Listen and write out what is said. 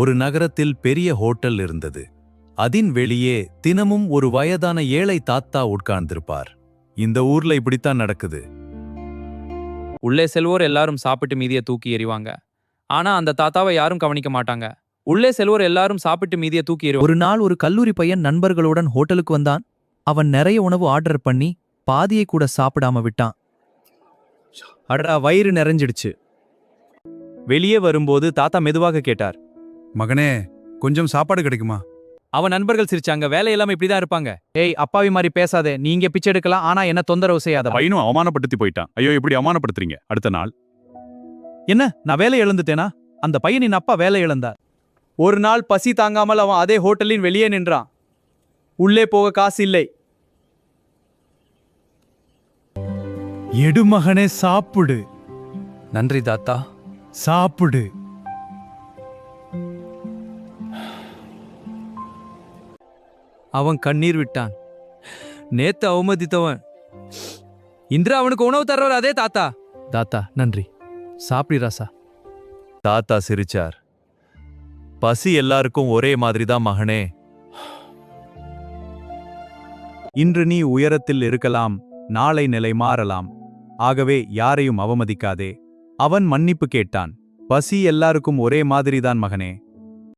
ஒரு நகரத்தில் பெரிய ஹோட்டல் இருந்தது. அதின் வெளியே தினமும் ஒரு வயதான ஏழை தாத்தா உட்கார்ந்திருப்பார். இந்த ஊர்ல இப்படித்தான் நடக்குது. உள்ளே செல்வோர் எல்லாரும் சாப்பிட்டு மீதியை தூக்கி எறிவாங்க. ஆனா அந்த தாத்தாவை யாரும் கவனிக்க மாட்டாங்க. உள்ளே செல்வோர் எல்லாரும் சாப்பிட்டு மீதியை தூக்கி எறிவாங்க. ஒரு நாள் ஒரு கல்லூரி பையன் நண்பர்களுடன் ஹோட்டலுக்கு வந்தான். அவன் நிறைய உணவு ஆர்டர் பண்ணி பாதியை கூட சாப்பிடாம விட்டான். அடடா, வயிறு நிறைஞ்சிடுச்சு. வெளியே வரும்போது தாத்தா மெதுவாக கேட்டார், மகனே, கொஞ்சம் சாப்பாடு கிடைக்குமா? அவன் நண்பர்கள் சிரிச்சாங்க. வேலை எல்லாமே இப்படிதான் இருப்பாங்க. ஏய், அப்பாவி மாதிரி பேசாதே. நீங்க பிச்சை எடுக்கலாம், ஆனா என்ன தொந்தரவு செய்யாத. பையனும் அவமானப்படுத்தி போயிட்டான். ஐயோ, இப்படி அவமானப்படுத்துறீங்க. அடுத்த நாள், என்ன, நான் வேலை இழந்துட்டேனா? அந்த பையனின் அப்பா வேலை இழந்தார். ஒரு நாள் பசி தாங்காமல் அவன் அதே ஹோட்டலின் வெளியே நின்றான். உள்ளே போக காசு இல்லை. எடு மகனே, சாப்பிடு. நன்றி தாத்தா. சாப்பிடு. அவன் கண்ணீர் விட்டான். நேத்து அவமதித்தவன் இன்று அவனுக்கு உணவு தர்றவர் அதே தாத்தா. தாத்தா நன்றி. சாப்பிடு ராசா. தாத்தா சிரிச்சார். பசி எல்லாருக்கும் ஒரே மாதிரிதான் மகனே. இன்று நீ உயரத்தில் இருக்கலாம், நாளை நிலை மாறலாம். ஆகவே யாரையும் அவமதிக்காதே. அவன் மன்னிப்பு கேட்டான். பசி எல்லாருக்கும் ஒரே மாதிரிதான் மகனே.